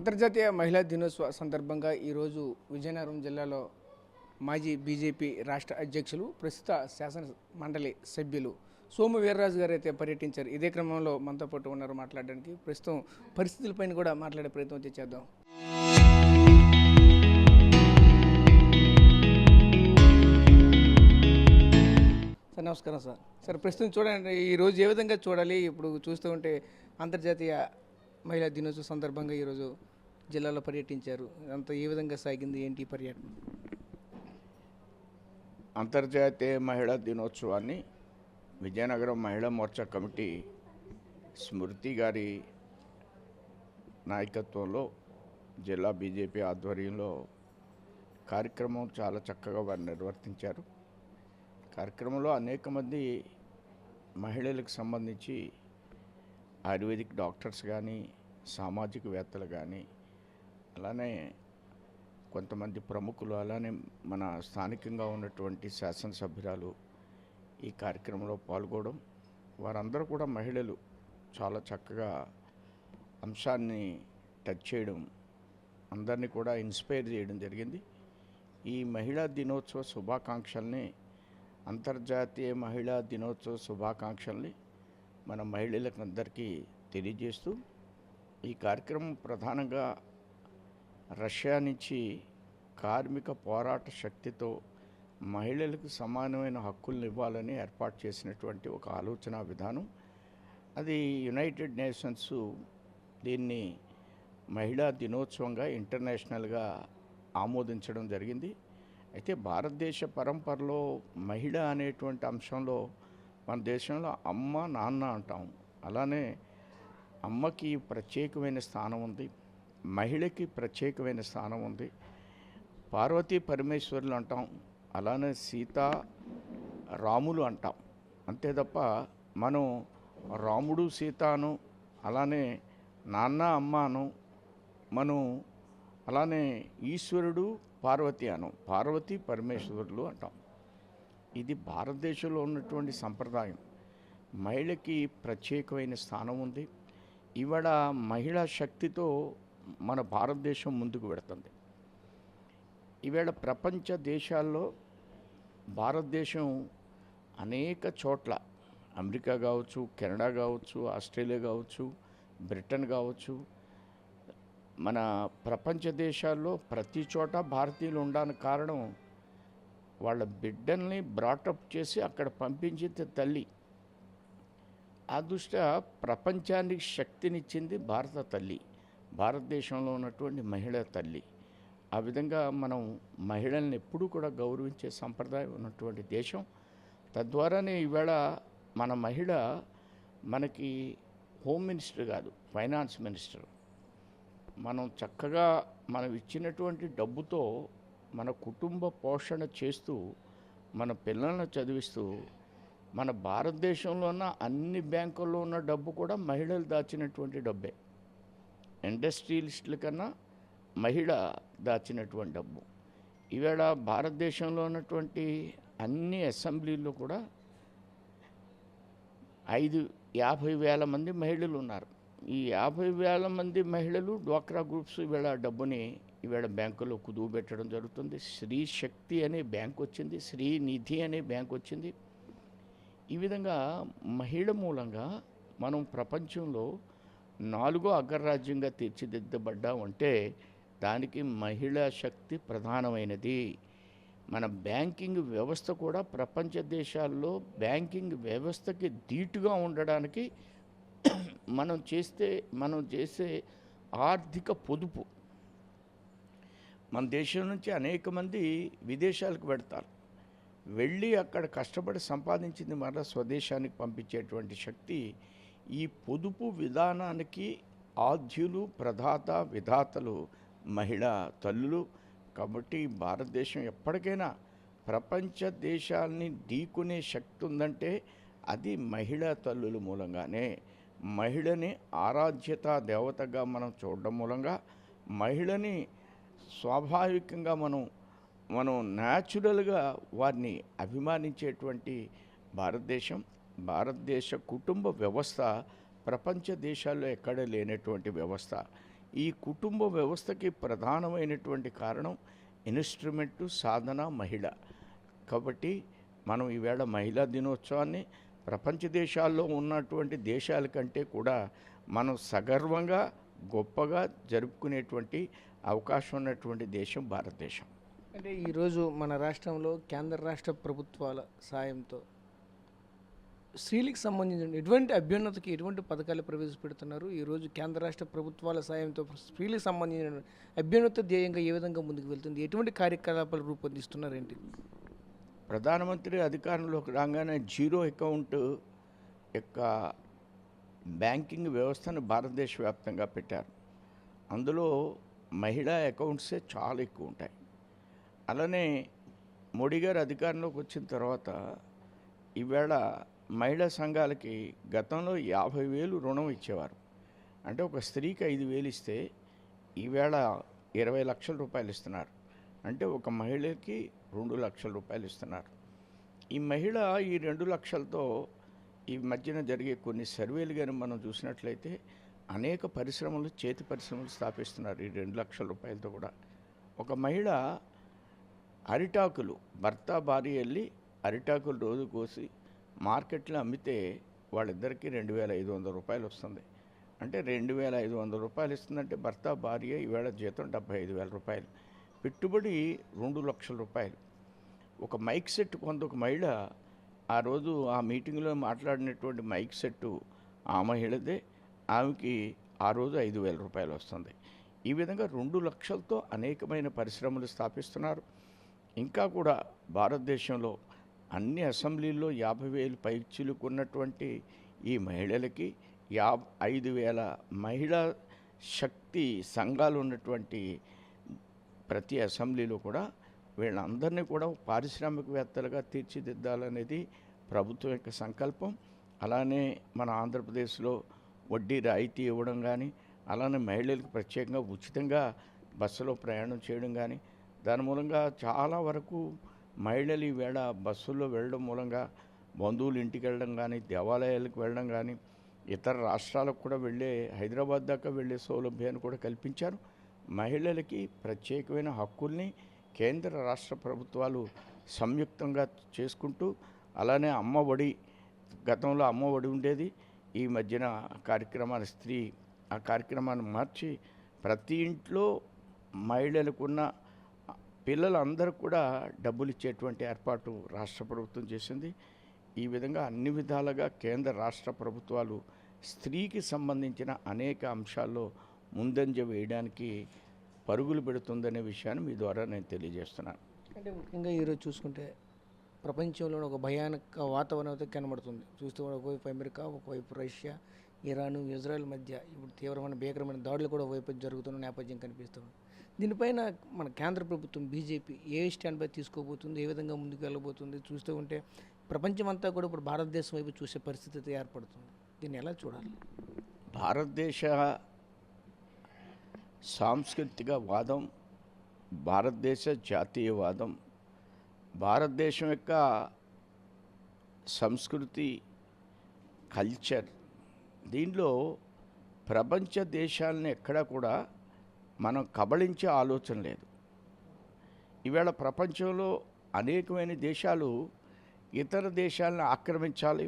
అంతర్జాతీయ మహిళా దినోత్సవ సందర్భంగా ఈరోజు విజయనగరం జిల్లాలో మాజీ బీజేపీ రాష్ట్ర అధ్యక్షులు ప్రస్తుత శాసన మండలి సభ్యులు సోము వీర్రాజు గారు అయితే పర్యటించారు. ఇదే క్రమంలో మనతో పాటు ఉన్నారు మాట్లాడడానికి. ప్రస్తుతం పరిస్థితులపైన కూడా మాట్లాడే ప్రయత్నం అయితే చేద్దాం. సార్ నమస్కారం సార్. సార్ ప్రస్తుతం చూడండి, ఈరోజు ఏ విధంగా చూడాలి? ఇప్పుడు చూస్తూ ఉంటే అంతర్జాతీయ మహిళా దినోత్సవ సందర్భంగా ఈరోజు జిల్లాలో పర్యటించారు. అంతా ఏ విధంగా సాగింది, ఏంటి పర్యటన? అంతర్జాతీయ మహిళా దినోత్సవాన్ని విజయనగరం మహిళా మోర్చా కమిటీ స్మృతి గారి నాయకత్వంలో జిల్లా బీజేపీ ఆధ్వర్యంలో కార్యక్రమం చాలా చక్కగా వారు నిర్వర్తించారు. కార్యక్రమంలో అనేక మంది మహిళలకు సంబంధించి ఆయుర్వేదిక్ డాక్టర్స్ కానీ, సామాజికవేత్తలు కానీ, అలానే కొంతమంది ప్రముఖులు, అలానే మన స్థానికంగా ఉన్నటువంటి శాసనసభ్యురాలు ఈ కార్యక్రమంలో పాల్గొనడం, వారందరూ కూడా మహిళలు చాలా చక్కగా అంశాన్ని టచ్ చేయడం, అందరినీ కూడా ఇన్స్పైర్ చేయడం జరిగింది. ఈ మహిళా దినోత్సవ శుభాకాంక్షల్ని, అంతర్జాతీయ మహిళా దినోత్సవ శుభాకాంక్షల్ని మన మహిళలకు అందరికీ తెలియజేస్తూ, ఈ కార్యక్రమం ప్రధానంగా రష్యా నుంచి కార్మిక పోరాట శక్తితో మహిళలకు సమానమైన హక్కులను ఇవ్వాలని ఏర్పాటు చేసినటువంటి ఒక ఆలోచన విధానం. అది యునైటెడ్ నేషన్స్ దీన్ని మహిళా దినోత్సవంగా ఇంటర్నేషనల్గా ఆమోదించడం జరిగింది. అయితే భారతదేశ పరంపరలో మహిళ అనేటువంటి అంశంలో మన దేశంలో అమ్మ, నాన్న అంటాం. అలానే అమ్మకి ప్రత్యేకమైన స్థానం ఉంది, మహిళకి ప్రత్యేకమైన స్థానం ఉంది. పార్వతీ పరమేశ్వరులు అంటాం, అలానే సీతా రాములు అంటాం. అంతే తప్ప మనం రాముడు సీతాను, అలానే నాన్న అమ్మను, మనం అలానే ఈశ్వరుడు పార్వతి అను, పార్వతీ పరమేశ్వరులు అంటాం. ఇది భారతదేశంలో ఉన్నటువంటి సంప్రదాయం. మహిళకి ప్రత్యేకమైన స్థానం ఉంది. ఇవాళ మహిళా శక్తితో మన భారతదేశం ముందుకు వెడుతుంది. ఈవేళ ప్రపంచ దేశాల్లో భారతదేశం అనేక చోట్ల, అమెరికా కావచ్చు, కెనడా కావచ్చు, ఆస్ట్రేలియా కావచ్చు, బ్రిటన్ కావచ్చు, మన ప్రపంచ దేశాల్లో ప్రతి చోట భారతీయులు ఉండడానికి కారణం వాళ్ళ బిడ్డల్ని బ్రాటప్ చేసి అక్కడ పంపించింది తల్లి. ఆ దృష్ట్యా ప్రపంచానికి శక్తినిచ్చింది భారత తల్లి, భారతదేశంలో ఉన్నటువంటి మహిళ తల్లి. ఆ విధంగా మనం మహిళల్ని ఎప్పుడూ కూడా గౌరవించే సంప్రదాయం ఉన్నటువంటి దేశం. తద్వారానే ఈవేళ మన మహిళ మనకి హోమ్ మినిస్టర్ కాదు, ఫైనాన్స్ మినిస్టర్. మనం చక్కగా మనం ఇచ్చినటువంటి డబ్బుతో మన కుటుంబ పోషణ చేస్తూ, మన పిల్లలను చదివిస్తూ, మన భారతదేశంలో ఉన్న అన్ని బ్యాంకుల్లో ఉన్న డబ్బు కూడా మహిళలు దాచినటువంటి డబ్బే. ఇండస్ట్రియలిస్టుల కన్నా మహిళ దాచినటువంటి డబ్బు. ఈవేళ భారతదేశంలో ఉన్నటువంటి అన్ని అసెంబ్లీల్లో కూడా 50,000 మంది మహిళలు ఉన్నారు. ఈ 50,000 మంది మహిళలు డ్వాక్రా గ్రూప్స్ ఈవేళ డబ్బుని ఈవేళ బ్యాంకులో కుదువు పెట్టడం జరుగుతుంది. స్త్రీ శక్తి అనే బ్యాంక్ వచ్చింది, స్త్రీ నిధి అనే బ్యాంక్ వచ్చింది. ఈ విధంగా మహిళ మూలంగా మనం ప్రపంచంలో 4వ అగ్రరాజ్యంగా తీర్చిదిద్దబడ్డామంటే దానికి మహిళా శక్తి ప్రధానమైనది. మన బ్యాంకింగ్ వ్యవస్థ కూడా ప్రపంచ దేశాల్లో బ్యాంకింగ్ వ్యవస్థకి ధీటుగా ఉండడానికి మనం చేసే ఆర్థిక పొదుపు. మన దేశం నుంచి అనేక మంది విదేశాలకు వెడతారు, వెళ్ళి అక్కడ కష్టపడి సంపాదించింది మరలా స్వదేశానికి పంపించేటువంటి శక్తి ఈ పొదుపు విధానానికి ఆద్యులు, ప్రదాత, విధాతలు మహిళా తల్లులు. కాబట్టి భారతదేశం ఎప్పటికైనా ప్రపంచ దేశాలని ఢీకొనే శక్తి ఉందంటే అది మహిళా తల్లుల మూలంగానే. మహిళని ఆరాధ్యత దేవతగా మనం చూడడం మూలంగా, మహిళని స్వాభావికంగా మనం న్యాచురల్గా వారిని అభిమానించేటువంటి భారతదేశ కుటుంబ వ్యవస్థ ప్రపంచ దేశాల్లో ఎక్కడ లేనటువంటి వ్యవస్థ. ఈ కుటుంబ వ్యవస్థకి ప్రధానమైనటువంటి కారణం ఇన్స్ట్రుమెంటు సాధన మహిళ. కాబట్టి మనం ఈవేళ మహిళా దినోత్సవాన్ని ప్రపంచ దేశాల్లో ఉన్నటువంటి దేశాల కంటే కూడా మనం సగర్వంగా గొప్పగా జరుపుకునేటువంటి అవకాశం ఉన్నటువంటి దేశం భారతదేశం. అంటే ఈరోజు మన రాష్ట్రంలో కేంద్ర రాష్ట్ర ప్రభుత్వాల సాయంతో స్త్రీలకు సంబంధించిన ఎటువంటి అభ్యున్నతికి ఎటువంటి పథకాలు ప్రవేశపెడుతున్నారు? ఈరోజు కేంద్ర రాష్ట్ర ప్రభుత్వాల సాయంతో స్త్రీలకు సంబంధించిన అభ్యున్నత ధ్యేయంగా ఏ విధంగా ముందుకు వెళ్తుంది? ఎటువంటి కార్యకలాపాలు రూపొందిస్తున్నారు ఏంటి? ప్రధానమంత్రి అధికారంలోకి రాగానే జీరో అకౌంట్ యొక్క బ్యాంకింగ్ వ్యవస్థను భారతదేశ వ్యాప్తంగా పెట్టారు. అందులో మహిళా అకౌంట్సే చాలా ఎక్కువ ఉంటాయి. అలానే మోడీ గారు అధికారంలోకి వచ్చిన తర్వాత ఈవేళ మహిళా సంఘాలకి గతంలో 50,000 రుణం ఇచ్చేవారు. అంటే ఒక స్త్రీకి 5,000 ఇస్తే ఈవేళ 20 లక్షల రూపాయలు ఇస్తున్నారు. అంటే ఒక మహిళకి 2 లక్షల రూపాయలు ఇస్తున్నారు. ఈ మహిళ ఈ 2 లక్షలతో ఈ మధ్యన జరిగే కొన్ని సర్వేలు కానీ మనం చూసినట్లయితే అనేక పరిశ్రమలు, చేతి పరిశ్రమలు స్థాపిస్తున్నారు ఈ 2 లక్షల రూపాయలతో కూడా. ఒక మహిళ అరిటాకులు, భర్త భార్య వెళ్ళి అరిటాకులు రోజు కోసి మార్కెట్లో అమ్మితే వాళ్ళిద్దరికీ 2,500 రూపాయలు వస్తుంది. అంటే 2,500 రూపాయలు ఇస్తుందంటే భర్త భార్య ఈవేళ జీతం 75,000 రూపాయలు, పెట్టుబడి 2 లక్షల రూపాయలు. ఒక మైక్ సెట్ కొంత ఒక మహిళ ఆ రోజు ఆ మీటింగ్లో మాట్లాడినటువంటి మైక్ సెట్టు ఆ మహిళదే, ఆమెకి ఆ రోజు 5,000 రూపాయలు వస్తుంది. ఈ విధంగా 2 లక్షలతో అనేకమైన పరిశ్రమలు స్థాపిస్తున్నారు. ఇంకా కూడా భారతదేశంలో అన్ని అసెంబ్లీల్లో 50,000 పైచిలకు ఉన్నటువంటి ఈ మహిళలకి 5,000 మహిళా శక్తి సంఘాలు ఉన్నటువంటి ప్రతి అసెంబ్లీలో కూడా వీళ్ళందరినీ కూడా పారిశ్రామికవేత్తలుగా తీర్చిదిద్దాలనేది ప్రభుత్వం యొక్క సంకల్పం. అలానే మన ఆంధ్రప్రదేశ్లో వడ్డీ రాయితీ ఇవ్వడం కానీ, అలానే మహిళలకు ప్రత్యేకంగా ఉచితంగా బస్సులో ప్రయాణం చేయడం కానీ, దాని మూలంగా చాలా వరకు మహిళలు ఈవేళ బస్సుల్లో వెళ్ళడం మూలంగా బంధువులు ఇంటికి వెళ్ళడం కానీ, దేవాలయాలకు వెళ్ళడం కానీ, ఇతర రాష్ట్రాలకు కూడా వెళ్ళే, హైదరాబాద్ దాకా వెళ్ళే సౌలభ్యాన్ని కూడా కల్పించారు. మహిళలకి ప్రత్యేకమైన హక్కుల్ని కేంద్ర రాష్ట్ర ప్రభుత్వాలు సంయుక్తంగా చేసుకుంటూ, అలానే అమ్మ ఒడి, గతంలో అమ్మ ఒడి ఉండేది, ఈ మధ్యన కార్యక్రమాన్ని ఆ కార్యక్రమాన్ని మార్చి ప్రతి ఇంట్లో మహిళలకున్న పిల్లలందరూ కూడా డబ్బులు ఇచ్చేటువంటి ఏర్పాటు రాష్ట్ర ప్రభుత్వం చేసింది. ఈ విధంగా అన్ని విధాలుగా కేంద్ర రాష్ట్ర ప్రభుత్వాలు స్త్రీకి సంబంధించిన అనేక అంశాల్లో ముందంజ వేయడానికి పరుగులు పెడుతుందనే విషయాన్ని మీ ద్వారా నేను తెలియజేస్తున్నాను. అంటే ముఖ్యంగా ఈరోజు చూసుకుంటే ప్రపంచంలో ఒక భయానక వాతావరణం అయితే కనబడుతుంది. చూస్తే ఒకవైపు అమెరికా, ఒకవైపు రష్యా, ఇరాను, ఇజ్రాయెల్ మధ్య ఇప్పుడు తీవ్రమైన భీకరమైన దాడులు కూడా ఒకవైపు జరుగుతున్న నేపథ్యం కనిపిస్తుంది. దీనిపైన మన కేంద్ర ప్రభుత్వం బీజేపీ ఏ స్టాండ్ బై తీసుకోబోతుంది, ఏ విధంగా ముందుకు వెళ్ళబోతుంది? చూస్తూ ఉంటే ప్రపంచమంతా కూడా ఇప్పుడు భారతదేశం వైపు చూసే పరిస్థితి ఏర్పడుతుంది. దీన్ని ఎలా చూడాలి? భారతదేశ సాంస్కృతిక వాదం, భారతదేశ జాతీయవాదం, భారతదేశం యొక్క సంస్కృతి, కల్చర్, దీనిలో ప్రపంచ దేశాలని ఎక్కడా కూడా మనం కబళించే ఆలోచన లేదు. ఈవేళ ప్రపంచంలో అనేకమైన దేశాలు ఇతర దేశాలను ఆక్రమించాలి,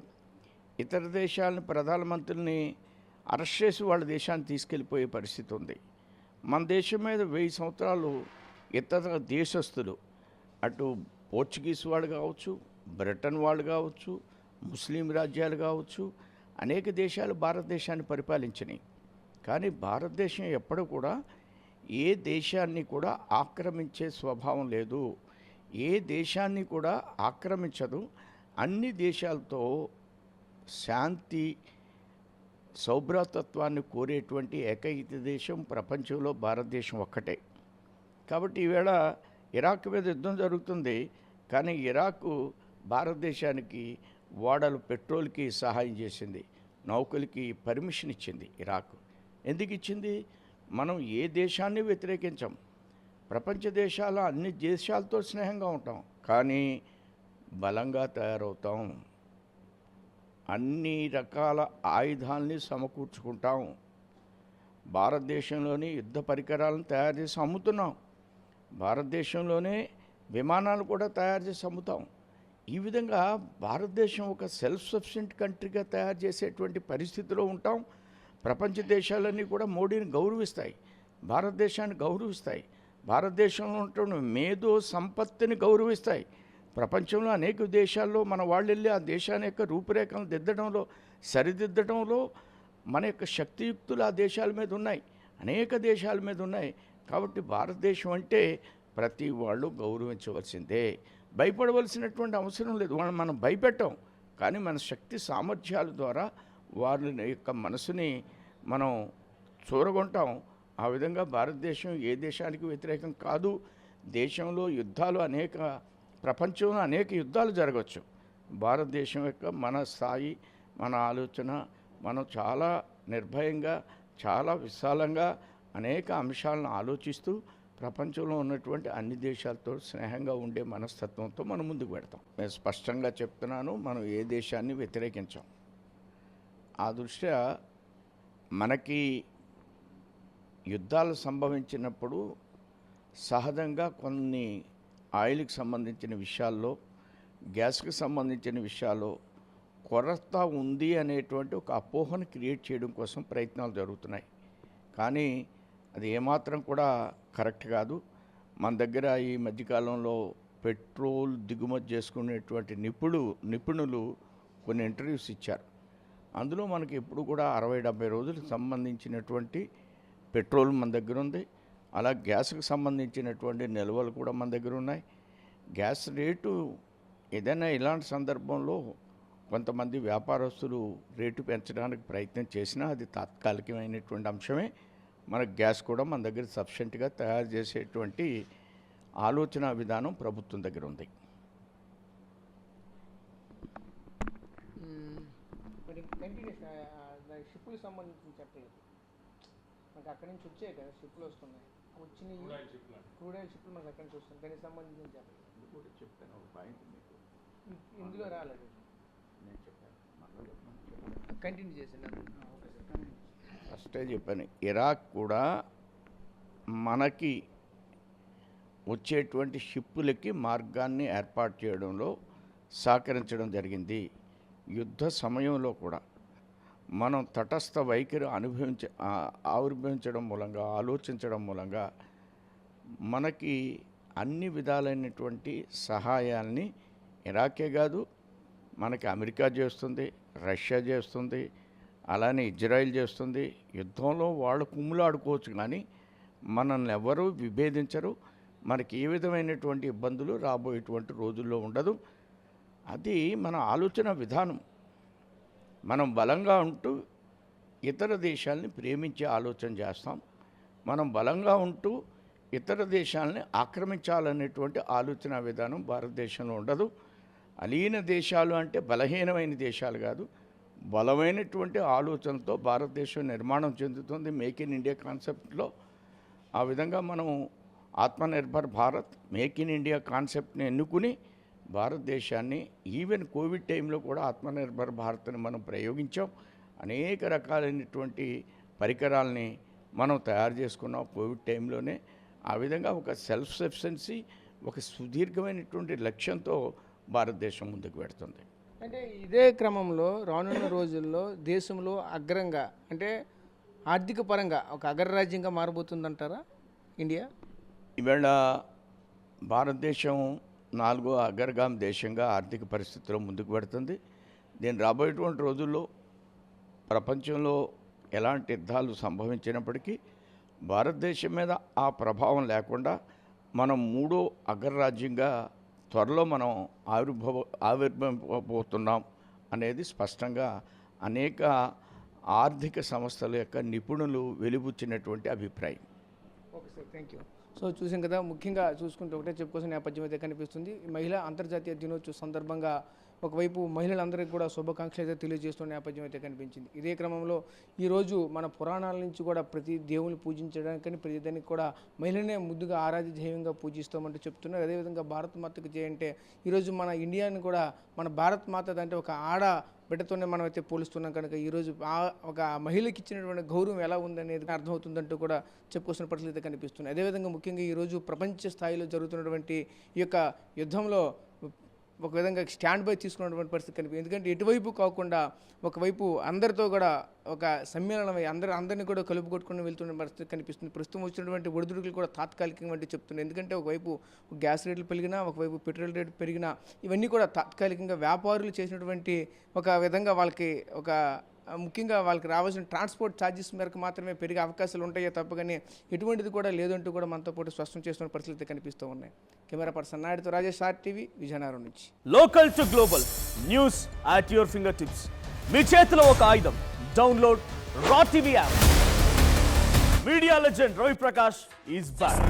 ఇతర దేశాలను ప్రధానమంత్రుల్ని అరెస్ట్ చేసి వాళ్ళ దేశాన్ని తీసుకెళ్ళిపోయే పరిస్థితి ఉంది. మన దేశం మీద 1000 సంవత్సరాలు ఇతర దేశస్తులు, అటు పోర్చుగీస్ వాళ్ళు కావచ్చు, బ్రిటన్ వాళ్ళు కావచ్చు, ముస్లిం రాజ్యాలు కావచ్చు, అనేక దేశాలు భారతదేశాన్ని పరిపాలించినాయి. కానీ భారతదేశం ఎప్పుడు కూడా ఏ దేశాన్ని కూడా ఆక్రమించే స్వభావం లేదు, ఏ దేశాన్ని కూడా ఆక్రమించదు. అన్ని దేశాలతో శాంతి, సౌభ్రాతత్వాన్ని కోరేటువంటి ఏకైక దేశం ప్రపంచంలో భారతదేశం ఒక్కటే. కాబట్టి ఈవేళ ఇరాక్ మీద యుద్ధం జరుగుతుంది, కానీ ఇరాక్ భారతదేశానికి ఓడలు, పెట్రోల్కి సహాయం చేసింది, నౌకలకి పర్మిషన్ ఇచ్చింది. ఇరాక్ ఎందుకు ఇచ్చింది? మనం ఏ దేశాన్ని వ్యతిరేకించాం, ప్రపంచ దేశాల అన్ని దేశాలతో స్నేహంగా ఉంటాం, కానీ బలంగా తయారవుతాం, అన్ని రకాల ఆయుధాలని సమకూర్చుకుంటాం, భారతదేశంలోని యుద్ధ పరికరాలను తయారు చేసి అమ్ముతున్నాం. భారతదేశంలోనే విమానాలు కూడా తయారు చేసి అమ్ముతాం. ఈ విధంగా భారతదేశం ఒక సెల్ఫ్ సఫిషియెంట్ కంట్రీగా తయారు చేసేటువంటి పరిస్థితిలో ఉంటాం. ప్రపంచ దేశాలన్నీ కూడా మోడీని గౌరవిస్తాయి, భారతదేశాన్ని గౌరవిస్తాయి, భారతదేశంలో ఉంటున్న మేధో సంపత్తిని గౌరవిస్తాయి. ప్రపంచంలో అనేక దేశాల్లో మన వాళ్ళు వెళ్ళి ఆ దేశాన్ని యొక్క రూపురేఖలను దిద్దడంలో, సరిదిద్దడంలో మన యొక్క శక్తియుక్తులు ఆ దేశాల మీద ఉన్నాయి, అనేక దేశాల మీద ఉన్నాయి. కాబట్టి భారతదేశం అంటే ప్రతి వాళ్ళు గౌరవించవలసిందే, భయపడవలసినటువంటి అవసరం లేదు. వాళ్ళని మనం భయపెట్టాం, కానీ మన శక్తి సామర్థ్యాల ద్వారా వారి యొక్క మనసుని మనం చూరగొంటాం. ఆ విధంగా భారతదేశం ఏ దేశానికి వ్యతిరేకం కాదు. దేశంలో యుద్ధాలు ప్రపంచంలో అనేక యుద్ధాలు జరగవచ్చు. భారతదేశం యొక్క మన స్థాయి, మన ఆలోచన, మనం చాలా నిర్భయంగా, చాలా విశాలంగా అనేక అంశాలను ఆలోచిస్తూ ప్రపంచంలో ఉన్నటువంటి అన్ని దేశాలతో స్నేహంగా ఉండే మనస్తత్వంతో మనం ముందుకు పెడతాం. నేను స్పష్టంగా చెప్తున్నాను, మనం ఏ దేశాన్ని వ్యతిరేకించాం. ఆ దృష్ట్యా మనకి యుద్ధాలు సంభవించినప్పుడు సహజంగా కొన్ని ఆయిల్కి సంబంధించిన విషయాల్లో, గ్యాస్కి సంబంధించిన విషయాల్లో కొరత ఉంది అనేటువంటి ఒక అపోహను క్రియేట్ చేయడం కోసం ప్రయత్నాలు జరుగుతున్నాయి. కానీ అది ఏమాత్రం కూడా కరెక్ట్ కాదు. మన దగ్గర ఈ మధ్యకాలంలో పెట్రోల్ దిగుమతి చేసుకునేటువంటి నిపుణులు కొన్ని ఇంటర్వ్యూస్ ఇచ్చారు. అందులో మనకి ఎప్పుడు కూడా 60-70 రోజులకు సంబంధించినటువంటి పెట్రోల్ మన దగ్గర ఉంది. అలా గ్యాస్కి సంబంధించినటువంటి నిల్వలు కూడా మన దగ్గర ఉన్నాయి. గ్యాస్ రేటు ఏదైనా ఇలాంటి సందర్భంలో కొంతమంది వ్యాపారస్తులు రేటు పెంచడానికి ప్రయత్నం చేసినా అది తాత్కాలికమైనటువంటి అంశమే. మనకు గ్యాస్ కూడా మన దగ్గర సఫిషియెంట్గా తయారు చేసేటువంటి ఆలోచన విధానం ప్రభుత్వం దగ్గర ఉంది. మరి షిప్పులకు సంబంధించి చెప్పలేదు. మనకు అక్కడి నుంచి వచ్చాయి కదా షిప్పులు వస్తున్నాయి, వచ్చిన క్రూడ్ ఆయిల్ షిప్పులు మనకు అక్కడి నుంచి వస్తుంది. దానికి సంబంధించి చెప్పలేదు. కూడా చెప్తాను ఒక పాయింట్ మీకు. ఇందులో రాలేదు, నేను చెప్పాను, కంటిన్యూ చేసింది. ఫస్టే చెప్పాను, ఇరాక్ కూడా మనకి వచ్చేటువంటి షిప్పులకి మార్గాన్ని ఏర్పాటు చేయడంలో సహకరించడం జరిగింది. యుద్ధ సమయంలో కూడా మనం తటస్థ వైఖరి ఆవిర్భవించడం మూలంగా, ఆలోచించడం మూలంగా మనకి అన్ని విధాలైనటువంటి సహాయాల్ని ఇరాకే కాదు, మనకి అమెరికా చేస్తుంది, రష్యా చేస్తుంది, అలానే ఇజ్రాయిల్ చేస్తుంది. యుద్ధంలో వాళ్ళు కుమ్ములాడుకోవచ్చు, కానీ మనల్ని ఎవరూ విభేదించరు. మనకి ఏ విధమైనటువంటి ఇబ్బందులు రాబోయేటువంటి రోజుల్లో ఉండదు. అది మన ఆలోచన విధానం. మనం బలంగా ఉంటూ ఇతర దేశాలని ప్రేమించే ఆలోచన చేస్తాం. మనం బలంగా ఉంటూ ఇతర దేశాలని ఆక్రమించాలనేటువంటి ఆలోచన విధానం భారతదేశంలో ఉండదు. అలీన దేశాలు అంటే బలహీనమైన దేశాలు కాదు, బలమైనటువంటి ఆలోచనతో భారతదేశం నిర్మాణం చెందుతుంది మేక్ ఇన్ ఇండియా కాన్సెప్ట్లో. ఆ విధంగా మనం Atmanirbhar Bharat, make in India కాన్సెప్ట్ని ఎన్నుకుని భారతదేశాన్ని ఈవెన్ కోవిడ్ టైంలో కూడా ఆత్మనిర్భర్ భారత్ని మనం ప్రయోగించాం. అనేక రకాలైనటువంటి పరికరాలని మనం తయారు చేసుకున్నాం కోవిడ్ టైంలోనే. ఆ విధంగా ఒక సెల్ఫ్ సఫిషియన్సీ, ఒక సుదీర్ఘమైనటువంటి లక్ష్యంతో భారతదేశం ముందుకు పెడుతుంది. అంటే ఇదే క్రమంలో రానున్న రోజుల్లో దేశంలో అగ్రంగా, అంటే ఆర్థిక పరంగా ఒక అగ్రరాజ్యంగా మారబోతుందంటారా ఇండియా? ఇవాళ భారతదేశం 4వ అగ్రగామి దేశంగా ఆర్థిక పరిస్థితిలో ముందుకు పెడుతుంది. దీని రాబోయేటువంటి రోజుల్లో ప్రపంచంలో ఎలాంటి యుద్ధాలు సంభవించినప్పటికీ భారతదేశం మీద ఆ ప్రభావం లేకుండా మనం 3వ అగ్రరాజ్యంగా త్వరలో మనం ఆవిర్భవించబోతున్నాం అనేది స్పష్టంగా అనేక ఆర్థిక సంస్థల యొక్క నిపుణులు వెలిబుచ్చినటువంటి అభిప్రాయం. Okay sir, thank you. So చూసాం కదా, ముఖ్యంగా చూసుకుంటే ఒకటే చెప్పుకోవాల్సిన నేపథ్యం అయితే కనిపిస్తుంది. మహిళా అంతర్జాతీయ దినోత్సవ సందర్భంగా ఒకవైపు మహిళలందరికీ కూడా శుభాకాంక్షలు అయితే తెలియజేస్తున్న నేపథ్యం అయితే కనిపించింది. ఇదే క్రమంలో ఈరోజు మన పురాణాల నుంచి కూడా ప్రతి దేవుని పూజించడానికి, ప్రతి దానికి కూడా మహిళనే ముద్దుగా ఆరాధ్య దైవంగా పూజిస్తామంటూ చెప్తున్నారు. అదేవిధంగా భారత మాతకు చేయంటే ఈరోజు మన ఇండియాని కూడా, మన భారత్ మాత అంటే ఒక బిడ్డతోనే మనం అయితే పోలుస్తున్నాం కనుక ఈరోజు ఒక మహిళకి ఇచ్చినటువంటి గౌరవం ఎలా ఉందనేది అర్థమవుతుందంటూ కూడా చెప్పుకొస్తున్న పరిస్థితి అయితే కనిపిస్తుంది. అదేవిధంగా ముఖ్యంగా ఈరోజు ప్రపంచ స్థాయిలో జరుగుతున్నటువంటి ఈ యొక్క యుద్ధంలో ఒక విధంగా స్టాండ్ బై తీసుకున్నటువంటి పరిస్థితి కనిపిస్తుంది. ఎందుకంటే ఎటువైపు కాకుండా ఒకవైపు అందరితో కూడా ఒక సమ్మేళనమై అందరినీ కూడా కలుపుకొట్టుకుని వెళ్తున్న పరిస్థితి కనిపిస్తుంది. ప్రస్తుతం వచ్చినటువంటి ఒడిదుడుకులు కూడా తాత్కాలికంగా వంటి చెప్తున్నాయి. ఎందుకంటే ఒకవైపు గ్యాస్ రేట్లు పెరిగినా, ఒకవైపు పెట్రోల్ రేట్లు పెరిగినా ఇవన్నీ కూడా తాత్కాలికంగా వ్యాపారులు చేసినటువంటి ఒక విధంగా వాళ్ళకి ఒక ముఖ్యంగా వాళ్ళకి రావాల్సిన ట్రాన్స్పోర్ట్ ఛార్జెస్ మేరకు మాత్రమే పెరిగే అవకాశాలు ఉంటాయో తప్ప కానీ ఎటువంటిది కూడా లేదంటూ కూడా మనతో పాటు స్పష్టం చేస్తున్న పరిస్థితి కనిపిస్తూ ఉన్నాయి. కెమెరా పర్సన్ నాయుడుతో రాజేష్, RTV, విజయనగరం నుంచి. Local to global news at your finger tips. మీ చేతిలో ఒక ఆయుధం. డౌన్లోడ్ రా TV app. Media legend Ravi Prakash is back.